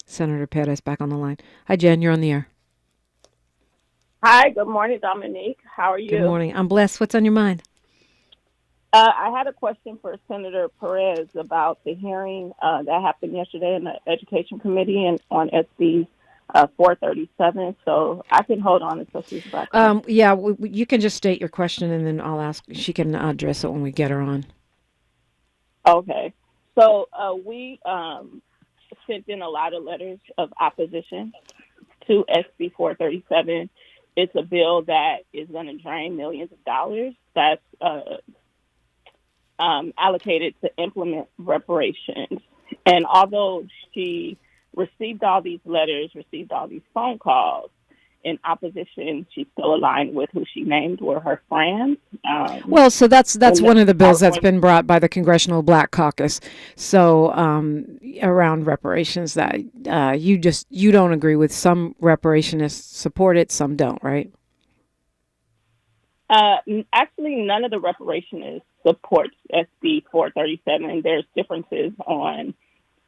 Speaker 9: Senator Perez back on the line. Hi, Jan. You're on the air.
Speaker 25: Hi. Good morning, Dominique. How are you?
Speaker 9: Good morning. I'm blessed. What's on your mind?
Speaker 25: I had a question for Senator Perez about the hearing that happened yesterday in the Education Committee and on SB 437. So I can hold on until she's back.
Speaker 9: You can just state your question and then I'll ask. She can address it when we get her on.
Speaker 25: Okay. So we sent in a lot of letters of opposition to SB 437. It's a bill that is going to drain millions of dollars. That's allocated to implement reparations. And although she received all these letters, received all these phone calls, in opposition, she's still aligned with who she named were her friends.
Speaker 9: Well, so that's one of the bills that's
Speaker 25: California
Speaker 9: been brought by the Congressional Black Caucus. So around reparations, that you don't agree with. Some reparationists support it, some don't, right?
Speaker 25: Actually, none of the reparationists support SB 437. There's differences on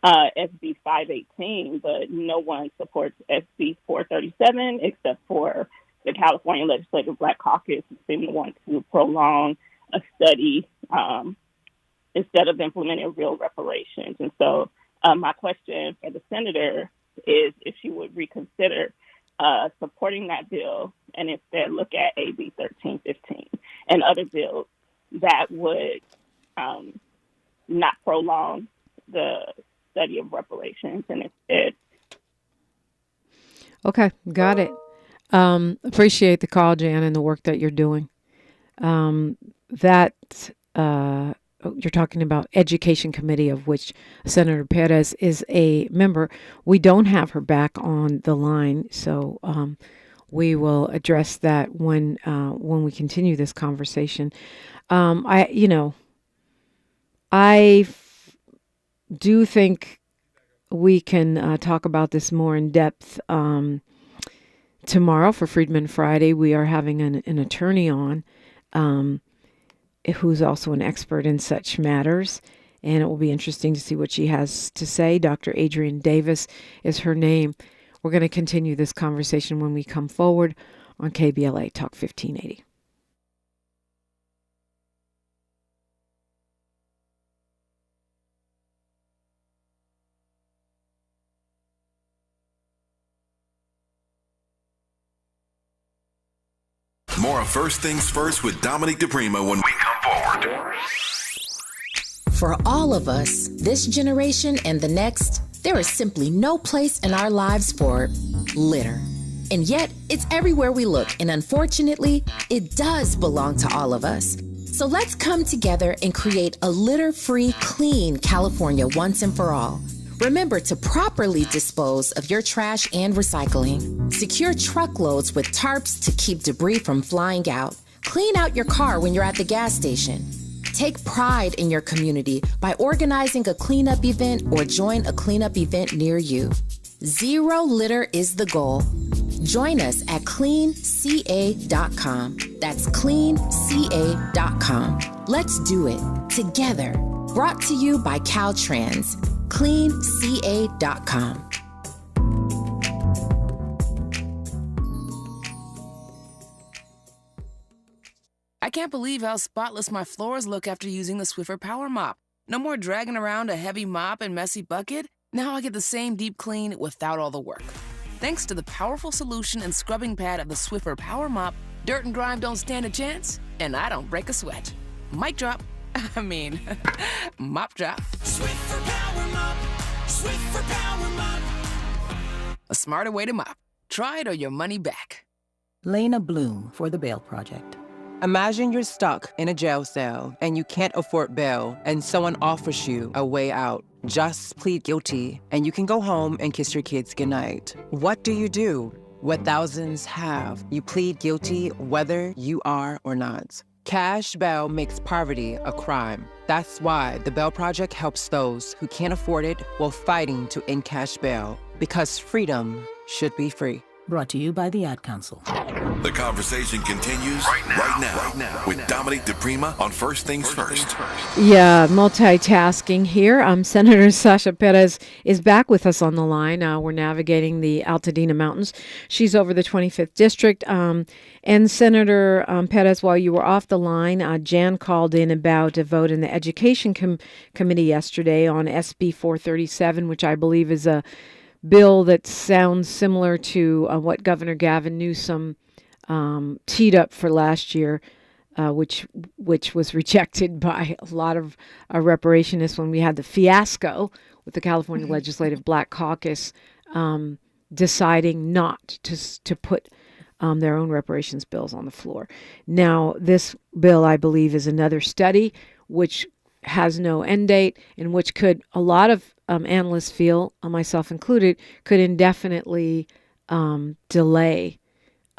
Speaker 25: SB 518, but no one supports SB 437 except for the California Legislative Black Caucus, who seem to want to prolong a study instead of implementing real reparations. And so my question for the senator is if she would reconsider supporting that bill and instead look at AB 1315 and other bills that would not prolong the study of reparations and instead.
Speaker 9: Okay, got it. Appreciate the call, Jan, and the work that you're doing. You're talking about Education Committee, of which Senator Perez is a member. We don't have her back on the line, so we will address that when we continue this conversation. I do think we can talk about this more in depth tomorrow for Freedman Friday. We are having an attorney on who's also an expert in such matters, and it will be interesting to see what she has to say. Dr. Adrienne Davis is her name. We're going to continue this conversation when we come forward on KBLA Talk 1580.
Speaker 1: More of First Things First with Dominique DiPrima when we come forward.
Speaker 2: For all of us, this generation and the next, there is simply no place in our lives for litter. And yet, it's everywhere we look, and unfortunately, it does belong to all of us. So let's come together and create a litter-free, clean California once and for all. Remember to properly dispose of your trash and recycling. Secure truckloads with tarps to keep debris from flying out. Clean out your car when you're at the gas station. Take pride in your community by organizing a cleanup event or join a cleanup event near you. Zero litter is the goal. Join us at cleanca.com. That's cleanca.com. Let's do it together. Brought to you by Caltrans. cleanca.com.
Speaker 24: I can't believe how spotless my floors look after using the Swiffer Power Mop. No more dragging around a heavy mop and messy bucket. Now I get the same deep clean without all the work. Thanks to the powerful solution and scrubbing pad of the Swiffer Power Mop, dirt and grime don't stand a chance, and I don't break a sweat. Mic drop. Mop drop.
Speaker 7: Swiffer Power Mop. Swiffer Power Mop.
Speaker 24: A smarter way to mop. Try it or your money back.
Speaker 4: Lena Bloom for the Bail Project.
Speaker 5: Imagine you're stuck in a jail cell and you can't afford bail and someone offers you a way out. Just plead guilty and you can go home and kiss your kids goodnight. What do you do? What thousands have. You plead guilty whether you are or not. Cash bail makes poverty a crime. That's why the Bail Project helps those who can't afford it while fighting to end cash bail. Because freedom should be free.
Speaker 4: Brought to you by the Ad Council.
Speaker 1: The conversation continues right now with Dominique DiPrima on First Things First.
Speaker 9: Yeah, multitasking here. Senator Sasha Perez is back with us on the line. We're navigating the Altadena Mountains. She's over the 25th District. And Senator Perez, while you were off the line, Jan called in about a vote in the Education Committee yesterday on SB 437, which I believe is a bill that sounds similar to what Governor Gavin Newsom teed up for last year, which was rejected by a lot of reparationists when we had the fiasco with the California Legislative Black Caucus deciding not to put their own reparations bills on the floor. Now, this bill, I believe, is another study which has no end date, and which could, a lot of analysts feel, myself included, could indefinitely delay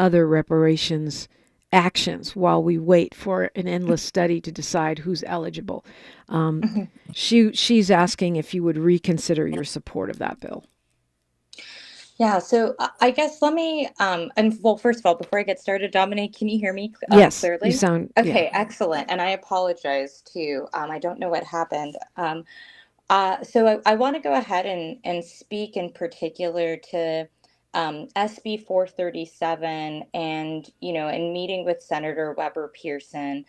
Speaker 9: other reparations actions while we wait for an endless study to decide who's eligible. She's asking if you would reconsider your support of that bill.
Speaker 3: Yeah, so I guess let me, first of all, before I get started, Dominique, can you hear me
Speaker 9: Yes,
Speaker 3: clearly?
Speaker 9: you sound,
Speaker 3: Okay,
Speaker 9: yeah.
Speaker 3: Excellent. And I apologize too. I don't know what happened. So I want to go ahead and speak in particular to SB 437 and, in meeting with Senator Weber Pearson,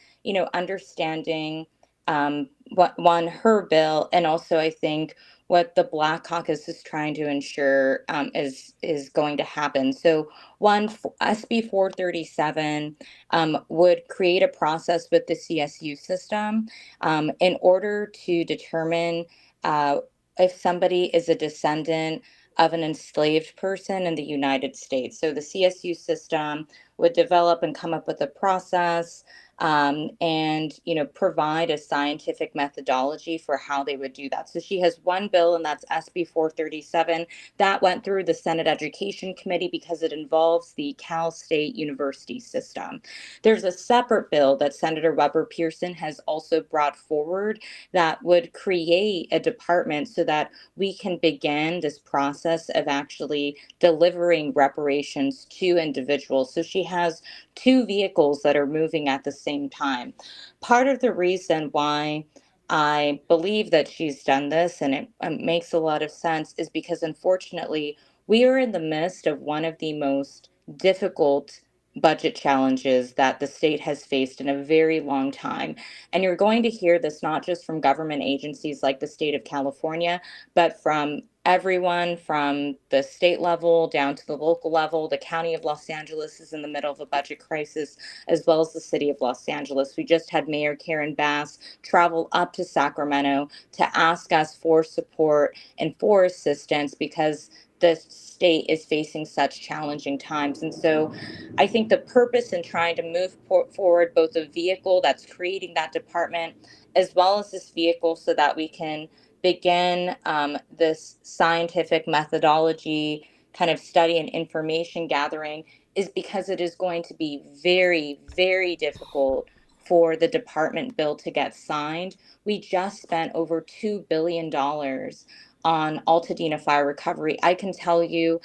Speaker 3: understanding her bill, and also I think what the Black Caucus is trying to ensure is going to happen. So SB 437 would create a process with the CSU system in order to determine if somebody is a descendant of an enslaved person in the United States. So the CSU system would develop and come up with a process and provide a scientific methodology for how they would do that. So she has one bill, and that's SB 437. That went through the Senate Education Committee because it involves the Cal State University system. There's a separate bill that Senator Weber Pearson has also brought forward that would create a department so that we can begin this process of actually delivering reparations to individuals. So she has two vehicles that are moving at the same time. Part of the reason why I believe that she's done this, and it makes a lot of sense, is because unfortunately we are in the midst of one of the most difficult budget challenges that the state has faced in a very long time. And you're going to hear this not just from government agencies like the state of California, but from everyone from the state level down to the local level. The county of Los Angeles is in the middle of a budget crisis, as well as the city of Los Angeles. We just had Mayor Karen Bass travel up to Sacramento to ask us for support and for assistance because the state is facing such challenging times. And so I think the purpose in trying to move forward both a vehicle that's creating that department, as well as this vehicle so that we can begin this scientific methodology kind of study and information gathering, is because it is going to be very, very difficult for the department bill to get signed. We just spent over $2 billion on Altadena fire recovery. I can tell you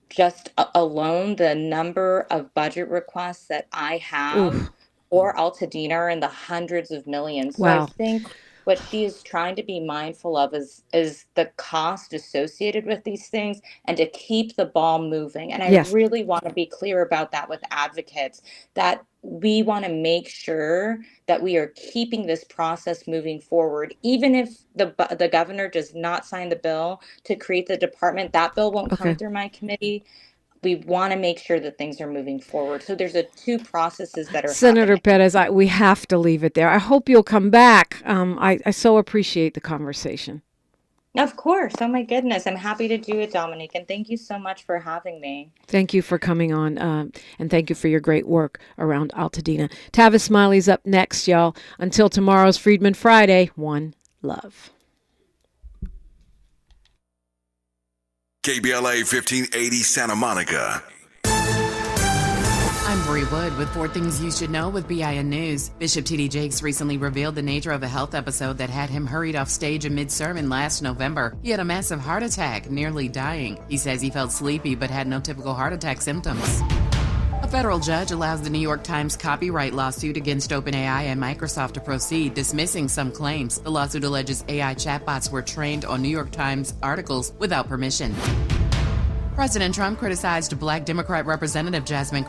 Speaker 3: just alone the number of budget requests that I have for Altadena are in the hundreds of millions. So
Speaker 9: Wow.
Speaker 3: I think what she is trying to be mindful of is the cost associated with these things and to keep the ball moving. And I
Speaker 9: Yes.
Speaker 3: really want to be clear about that with advocates, that we want to make sure that we are keeping this process moving forward. Even if the governor does not sign the bill to create the department, that bill won't come through my committee. We want to make sure that things are moving forward. So there's two processes that are
Speaker 9: Senator
Speaker 3: happening.
Speaker 9: Perez, we have to leave it there. I hope you'll come back. I so appreciate the conversation.
Speaker 3: Of course. Oh, my goodness. I'm happy to do it, Dominique. And thank you so much for having me.
Speaker 9: Thank you for coming on, and thank you for your great work around Altadena. Tavis Smiley's up next, y'all. Until tomorrow's Freedman Friday, one love.
Speaker 1: KBLA 1580 Santa Monica.
Speaker 19: I'm Bree Wood with 4 Things You Should Know with BIN News. Bishop T.D. Jakes recently revealed the nature of a health episode that had him hurried off stage amid sermon last November. He had a massive heart attack, nearly dying. He says he felt sleepy but had no typical heart attack symptoms. A federal judge allows the New York Times copyright lawsuit against OpenAI and Microsoft to proceed, dismissing some claims. The lawsuit alleges AI chatbots were trained on New York Times articles without permission. President Trump criticized Black Democrat Representative Jasmine